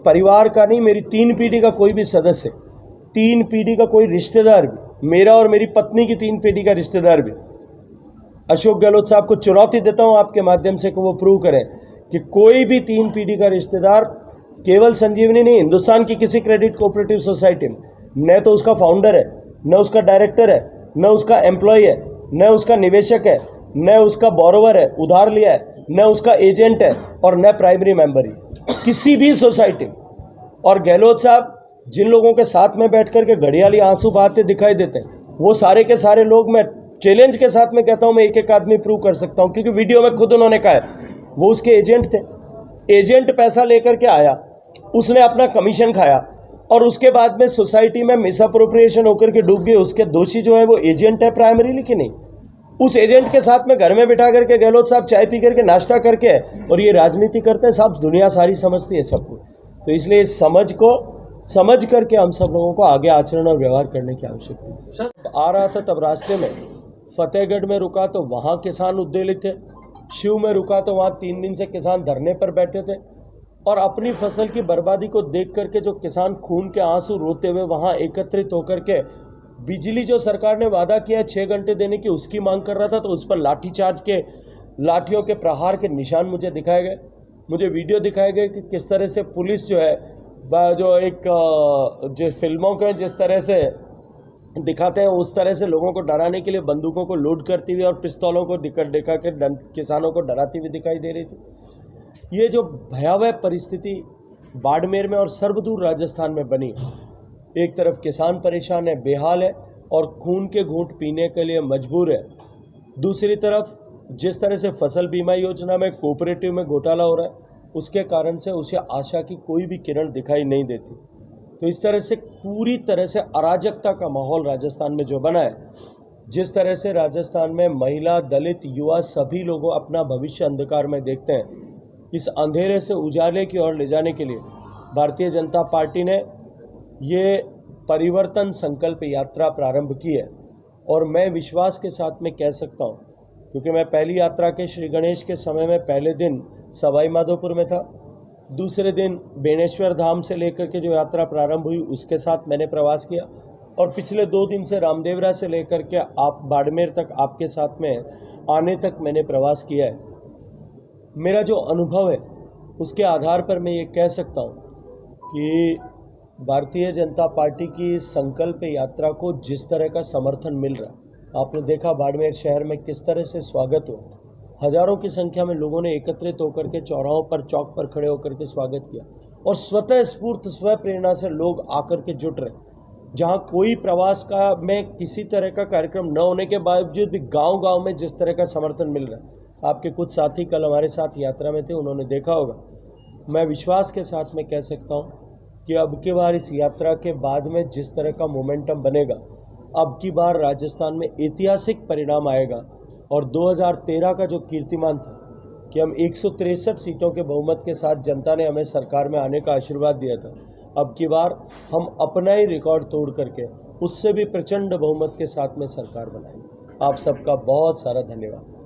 परिवार का नहीं, मेरी 3 पीढ़ी का कोई भी सदस्य, 3 पीढ़ी का कोई रिश्तेदार भी, मेरा और मेरी पत्नी की 3 पीढ़ी का रिश्तेदार भी अशोक गहलोत साहब को चुनौती देता हूं आपके माध्यम से कि वो प्रूव करें कि कोई भी 3 पीढ़ी का रिश्तेदार केवल संजीवनी नहीं, हिंदुस्तान की किसी क्रेडिट कोऑपरेटिव सोसाइटी में न तो उसका फाउंडर है, न उसका डायरेक्टर है, न उसका एम्प्लॉय है, न उसका निवेशक है, न उसका बोरोवर है, उधार लिया है, न उसका एजेंट है और न प्राइमरी मेंबर ही किसी भी सोसाइटी में। और गहलोत साहब जिन लोगों के साथ में बैठ कर के घड़ियाली आंसू बहाते दिखाई देते हैं, वो सारे के सारे लोग, मैं चैलेंज के साथ में कहता हूं, मैं एक एक आदमी प्रूव कर सकता हूं, क्योंकि वीडियो में खुद उन्होंने कहा है वो उसके एजेंट थे। एजेंट पैसा लेकर के आया, उसने अपना कमीशन खाया और उसके बाद में सोसाइटी में मिसअप्रोप्रिएशन होकर के डूब गए। उसके दोषी जो है वो एजेंट है प्राइमरीली कि नहीं? उस एजेंट के साथ में घर में बिठा करके गहलोत साहब चाय पी करके नाश्ता करके और ये राजनीति करते हैं साहब, दुनिया सारी समझती है सबको। तो इसलिए इस समझ को समझ करके हम सब लोगों को आगे आचरण और व्यवहार करने की आवश्यकता है। आ रहा था तब रास्ते में फतेहगढ़ में रुका तो वहाँ किसान उद्वेलित थे, शिव में रुका तो वहाँ 3 दिन से किसान धरने पर बैठे थे और अपनी फसल की बर्बादी को देख करके जो किसान खून के आंसू रोते हुए वहाँ एकत्रित होकर के बिजली जो सरकार ने वादा किया 6 घंटे देने की उसकी मांग कर रहा था, तो उस पर लाठीचार्ज के लाठियों के प्रहार के निशान मुझे दिखाए गए। मुझे वीडियो दिखाए गए कि किस तरह से पुलिस जो है जो एक जो फिल्मों के जिस तरह से दिखाते हैं उस तरह से लोगों को डराने के लिए बंदूकों को लोड करती हुई और पिस्तौलों को दिखा के किसानों को डराती हुई दिखाई दे रही थी। ये जो भयावह परिस्थिति बाड़मेर में और सर्वदूर राजस्थान में बनी, एक तरफ किसान परेशान है, बेहाल है और खून के घूंट पीने के लिए मजबूर है, दूसरी तरफ जिस तरह से फसल बीमा योजना में कोऑपरेटिव में घोटाला हो रहा है उसके कारण से उसे आशा की कोई भी किरण दिखाई नहीं देती। तो इस तरह से पूरी तरह से अराजकता का माहौल राजस्थान में जो बना है, जिस तरह से राजस्थान में महिला, दलित, युवा सभी लोगों अपना भविष्य अंधकार में देखते हैं, इस अंधेरे से उजाले की ओर ले जाने के लिए भारतीय जनता पार्टी ने ये परिवर्तन संकल्प यात्रा प्रारंभ की है। और मैं विश्वास के साथ में कह सकता हूँ, क्योंकि मैं पहली यात्रा के श्री गणेश के समय में पहले दिन सवाई माधोपुर में था, दूसरे दिन बेणेश्वर धाम से लेकर के जो यात्रा प्रारंभ हुई उसके साथ मैंने प्रवास किया और पिछले 2 दिन से रामदेवरा से लेकर के आप बाड़मेर तक आपके साथ में आने तक मैंने प्रवास किया है। मेरा जो अनुभव है उसके आधार पर मैं ये कह सकता हूँ कि भारतीय जनता पार्टी की संकल्प यात्रा को जिस तरह का समर्थन मिल रहा है, आपने देखा बाड़मेर शहर में किस तरह से स्वागत हुआ, हजारों की संख्या में लोगों ने एकत्रित होकर के चौराहों पर, चौक पर खड़े होकर के स्वागत किया और स्वतः स्फूर्त स्व प्रेरणा से लोग आकर के जुट रहे। जहां कोई प्रवास का में किसी तरह का कार्यक्रम न होने के बावजूद भी गांव-गांव में जिस तरह का समर्थन मिल रहा है, आपके कुछ साथी कल हमारे साथ यात्रा में थे, उन्होंने देखा होगा। मैं विश्वास के साथ में कह सकता हूँ कि अब की बार इस यात्रा के बाद में जिस तरह का मोमेंटम बनेगा, अब की बार राजस्थान में ऐतिहासिक परिणाम आएगा। और 2013 का जो कीर्तिमान था कि हम 163 सीटों के बहुमत के साथ जनता ने हमें सरकार में आने का आशीर्वाद दिया था, अब की बार हम अपना ही रिकॉर्ड तोड़ करके उससे भी प्रचंड बहुमत के साथ में सरकार बनाएंगे। आप सबका बहुत सारा धन्यवाद।